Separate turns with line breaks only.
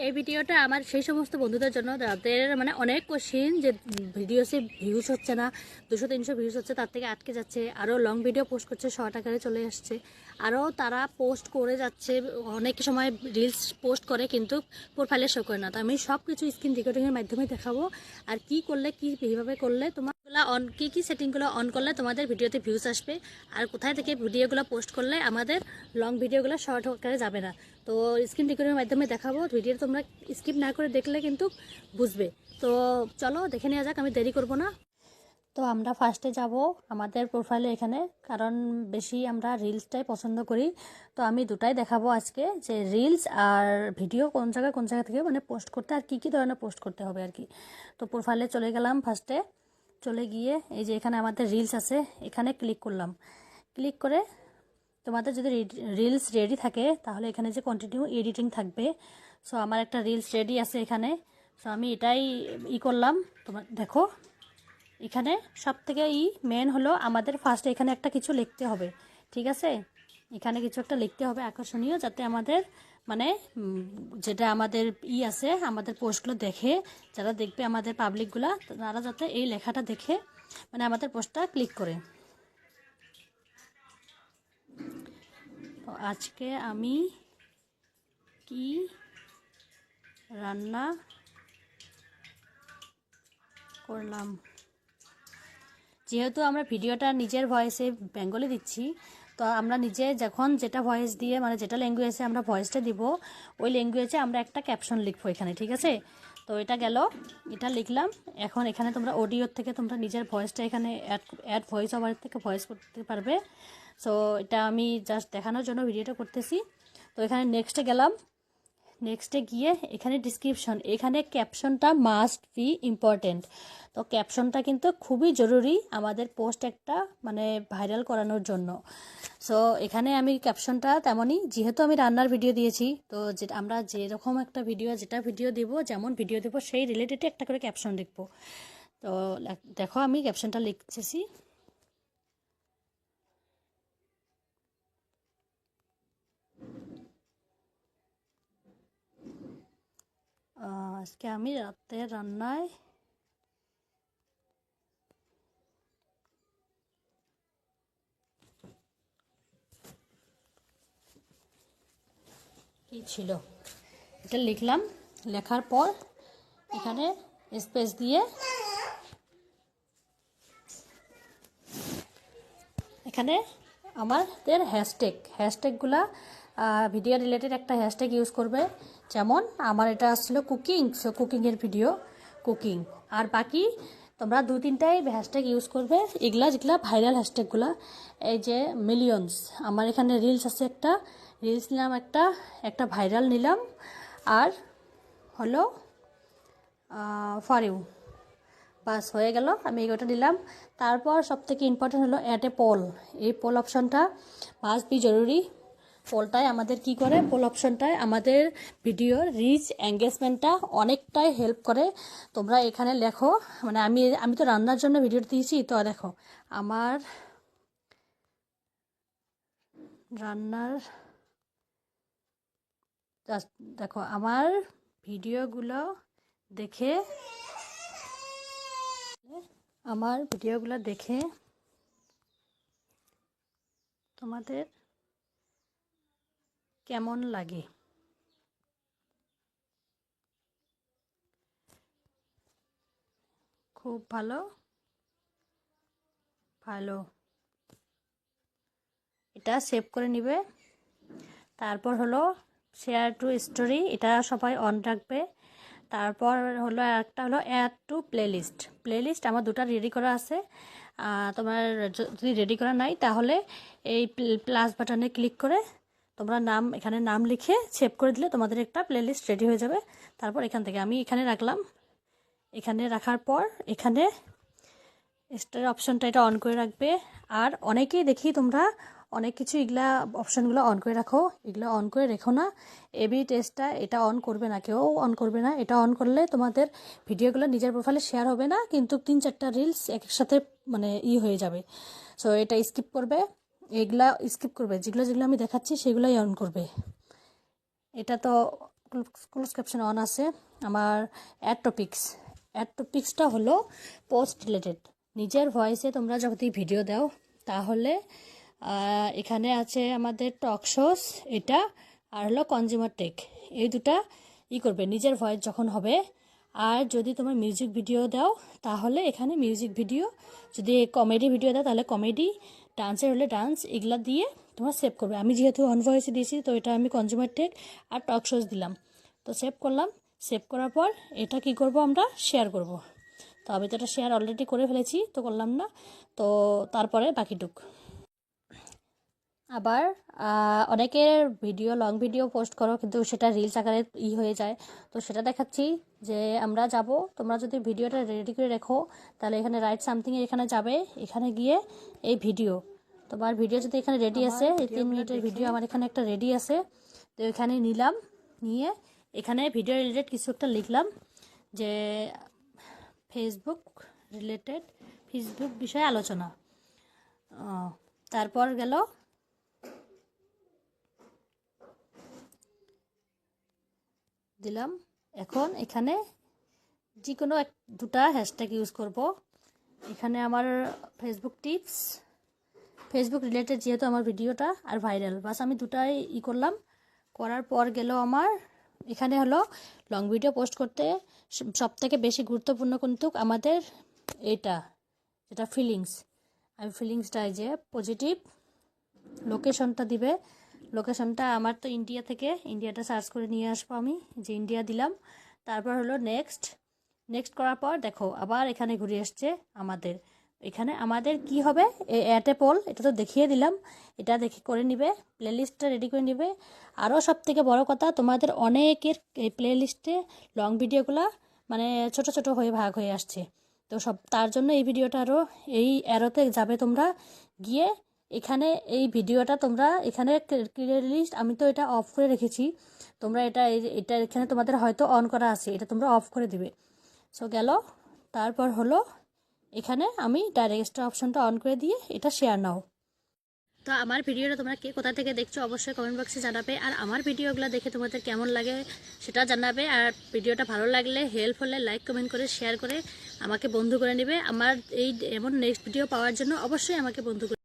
এই ভিডিওটা আমার সেই সমস্ত বন্ধুদের জন্য যাদের মানে অনেক কোশ্চিন যে ভিডিওসে ভিউজ হচ্ছে না, 200-300 ভিউজ হচ্ছে, তার থেকে আটকে যাচ্ছে, আরও লং ভিডিও পোস্ট করছে, শর্ট আকারে চলে আসছে, আরও তারা পোস্ট করে যাচ্ছে, অনেক সময় রিলস পোস্ট করে কিন্তু প্রোফাইলে শো করে না। তো আমি সব কিছু স্ক্রিন রেকর্ডিংয়ের মাধ্যমে দেখাবো, আর কি করলে কীভাবে করলে তোমারগুলো কী সেটিংগুলো অন করলে তোমাদের ভিডিওতে ভিউজ আসবে, আর কোথায় থেকে ভিডিওগুলো পোস্ট করলে আমাদের লং ভিডিওগুলো শর্ট আকারে যাবে না। তো স্ক্রিন রেকর্ডিংয়ের মাধ্যমে দেখাবো, ভিডিও তোমরা স্কিপ না করে দেখলে কিন্তু বুঝবে। তো চলো দেখে নেওয়া যাক, আমি দেরি করব না। তো আমরা ফার্স্টে যাব আমাদের প্রোফাইলে এখানে, কারণ বেশি আমরা রিলসটাই পছন্দ করি। তো আমি দুটাই দেখাবো আজকে, যে রিলস আর ভিডিও কোন জায়গা থেকে মানে পোস্ট করতে, আর কি ধরনের পোস্ট করতে হবে আর কি। তো প্রোফাইলে চলে গেলাম, ফার্স্টে চলে গিয়ে এই যে এখানে আমাদের রিলস আছে, এখানে ক্লিক করলাম। ক্লিক করে তোমাদের যদি রিলস রেডি থাকে তাহলে এখানে যে কন্টিনিউ এডিটিং থাকবে। সো আমার একটা রিলস রেডি আছে এখানে, সো আমি এটাই করলাম। তোমার দেখো এখানে সব থেকে মেন হলো আমাদের ফার্স্টে এখানে একটা কিছু লিখতে হবে, ঠিক আছে? এখানে কিছু একটা লিখতে হবে আকর্ষণীয়, যাতে আমাদের মানে যেটা আমাদের আছে, আমাদের পোস্টগুলো দেখে যারা দেখবে, আমাদের পাবলিকগুলা, তারা যাতে এই লেখাটা দেখে মানে আমাদের পোস্টটা ক্লিক করে। তো আজকে আমি কি রান্না করলাম, যেহেতু আমরা ভিডিওটা নিজের ভয়েসে বেঙ্গলি দিচ্ছি, তো আমরা নিজে যখন যেটা ভয়েস দিয়ে মানে যেটা ল্যাঙ্গুয়েজে আমরা ভয়েসটা দিব, ওই ল্যাঙ্গুয়েজে আমরা একটা ক্যাপশন লিখবো এখানে, ঠিক আছে? তো এটা গেল, এটা লিখলাম। এখন এখানে তোমরা অডিওর থেকে তোমরা নিজের ভয়েসটা এখানে অ্যাড ভয়েস ওভার থেকে ভয়েস করতে পারবে। সো এটা আমি জাস্ট দেখানোর জন্য ভিডিওটা করতেছি। তো এখানে নেক্সটে গেলাম, নেক্সটে গিয়ে এখানে ডিসক্রিপশন, এখানে ক্যাপশনটা মাস্ট বি ইম্পর্টেন্ট। তো ক্যাপশনটা কিন্তু খুবই জরুরি আমাদের পোস্ট একটা মানে ভাইরাল করানোর জন্য। সো এখানে আমি ক্যাপশনটা তেমনই, যেহেতু আমি রান্নার ভিডিও দিয়েছি, তো যে আমরা যেরকম একটা ভিডিও যেটা ভিডিও দেব, যেমন ভিডিও দেবো সেই রিলেটেড একটা করে ক্যাপশন লিখবো। তো দেখো আমি ক্যাপশনটা লিখতেছি। আজকে আমি রাতে রান্নায় কি ছিল এটা লিখলাম। লেখার পর এখানে স্পেস দিয়ে এখানে আমাদের হ্যাশট্যাগুলা ভিডিও রিলেটেড একটা হ্যাশট্যাগ ইউজ করবে। যেমন আমার এটা আসছিল কুকিং, সো কুকিংয়ের ভিডিও কুকিং। আর বাকি তোমরা 2-3টাই হ্যাশট্যাগ ইউজ করবে, এগুলা যেগুলা ভাইরাল হ্যাশট্যাগুলা। এই যে মিলিয়ন্স, আমার এখানে রিলস আছে, একটা রিলস নিলাম, একটা ভাইরাল নিলাম, আর হলো ফর ইউ, বাস হয়ে গেল। আমি এগুলোটা দিলাম। তারপর সবথেকে ইম্পর্টেন্ট হলো অ্যাড এ পোল। এই পোল অপশনটা মাস্ট বি জরুরি। পোলটায় আমাদের কি করে, পোল অপশনটায় আমাদের ভিডিওর রিচ এঙ্গেজমেন্টটা অনেকটাই হেল্প করে। তোমরা এখানে লেখো, মানে আমি তো রান্নার জন্য ভিডিও দিয়েছি, তো দেখো আমার রান্নার, দেখো আমার ভিডিওগুলো দেখে, তোমাদের কেমন লাগে? খুব ভালো, এটা সেভ করে নিবে। তারপর হলো শেয়ার টু স্টোরি, এটা সবাই অন রাখবে। তারপর হলো একটা হলো অ্যাড টু প্লেলিস্ট আমার দুটো রেডি করা আছে। তোমার যদি রেডি করা নাই তাহলে এই প্লাস বাটনে ক্লিক করে তোমরা এখানে নাম লিখে সেভ করে দিলে তোমাদের একটা প্লেলিস্ট রেডি হয়ে যাবে। তারপর এখান থেকে আমি এখানে রাখলাম। এখানে রাখার পর এখানে স্টার অপশনটা এটা অন করে রাখবে। আর অনেকেই দেখি তোমরা অনেক কিছু এগুলা অপশনগুলো অন করে রাখো, এগুলো অন করে রেখো না। এবি টেস্টটা এটা অন করবে না, কেউ অন করবে না। এটা অন করলে তোমাদের ভিডিওগুলো নিজের প্রোফাইলে শেয়ার হবে না, কিন্তু 3-4টা রিলস একসাথে মানে হয়ে যাবে। সো এটা স্কিপ করবে, এগুলা স্কিপ করবে, যেগুলো আমি দেখাচ্ছি সেগুলোই অন করবে। এটা তো ক্লোজ ক্যাপশন অন আছে। আমার অ্যাড টপিক্সটা হলো পোস্ট রিলেটেড। নিজের ভয়েসে তোমরা যদি ভিডিও দাও তাহলে এখানে আছে আমাদের টক শোস, এটা আর হলো কনজিউমার টেক, এই দুটা করবে নিজের ভয়েস যখন হবে। আর যদি তোমার মিউজিক ভিডিও দাও তাহলে এখানে মিউজিক ভিডিও, যদি কমেডি ভিডিও দাও তাহলে কমেডি, ডান্সের হলে ডান্স, এগুলা দিয়ে তোমরা সেভ করবে। আমি যেহেতু অন ভয়েসে দিয়েছি তো এটা আমি কনজিউমার টেক আর টক শোজ দিলাম। তো সেভ করলাম। সেভ করার পর এটা কি করব, আমরা শেয়ার করব। তো আমি তো এটা শেয়ার অলরেডি করে ফেলেছি, তো করলাম না। তো তারপরে বাকিটুক আবার অনেকের ভিডিও লং ভিডিও পোস্ট করো কিন্তু সেটা রিলস আকারে হয়ে যায়। তো সেটা দেখাচ্ছি যে আমরা যাব, তোমরা যদি ভিডিওটা রেডি করে রেখো তাহলে এখানে রাইট সামথিংয়ের এখানে যাবে, এখানে গিয়ে এই ভিডিও, তোমার ভিডিও যদি এখানে রেডি আছে, এই 3 মিনিটের ভিডিও আমার এখানে একটা রেডি আছে। তো এখানে নিলাম, নিয়ে এখানে ভিডিও রিলেটেড কিছু একটা লিখলাম যে ফেসবুক বিষয়ে আলোচনা। তারপর গেল দিলাম। এখন এখানে যে কোনো দুটা হ্যাশট্যাগ ইউজ করব। এখানে আমার ফেসবুক টিপস, ফেসবুক রিলেটেড যেহেতু আমার ভিডিওটা, আর ভাইরাল, বাস আমি দুটাই করলাম। করার পর গেল আমার এখানে হলো লং ভিডিও পোস্ট করতে সবথেকে বেশি গুরুত্বপূর্ণ কিন্তু আমাদের এটা, যেটা ফিলিংস। আমি ফিলিংসটা যে পজিটিভ, লোকেশনটা দিবে। লোকেশনটা আমার তো ইন্ডিয়া থেকে, ইন্ডিয়াটা সার্চ করে নিয়ে আসবো আমি, যে ইন্ডিয়া দিলাম। তারপর হলো নেক্সট করার পর দেখো আবার এখানে ঘুরে আসছে আমাদের। এখানে আমাদের কি হবে, অ্যাট এ পোল, এটা তো দেখিয়ে দিলাম, এটা দেখে করে নিবে, প্লেলিস্টটা রেডি করে নিবে। আরও সব থেকে বড়ো কথা, তোমাদের অনেকের এই প্লেলিস্টে লং ভিডিওগুলো মানে ছোট ছোট হয়ে ভাগ হয়ে আসছে। তো তার জন্য এই ভিডিওটা আরও এই অ্যারোতে যাবে, তোমরা গিয়ে এখানে এই ভিডিওটা তোমরা এখানে লিস্ট, আমি তো এটা অফ করে রেখেছি, তোমরা এটা এখানে তোমাদের হয়তো অন করা আছে, এটা তোমরা অফ করে দিবে। সো গেল। তারপর হলো এখানে আমি ডাইরেক্ট এক্সট্রা অপশনটা অন করে দিয়ে এটা শেয়ার নাও। তো আমার ভিডিওটা তোমরা কে কোথা থেকে দেখছো অবশ্যই কমেন্ট বক্সে জানাবে। আর আমার ভিডিওগুলো দেখে তোমাদের কেমন লাগে সেটা জানাবে। আর ভিডিওটা ভালো লাগলে, হেল্প হলে লাইক কমেন্ট করে শেয়ার করে আমাকে বন্ধু করে নেবে। আমার এই এমন নেক্সট ভিডিও পাওয়ার জন্য অবশ্যই আমাকে বন্ধু করে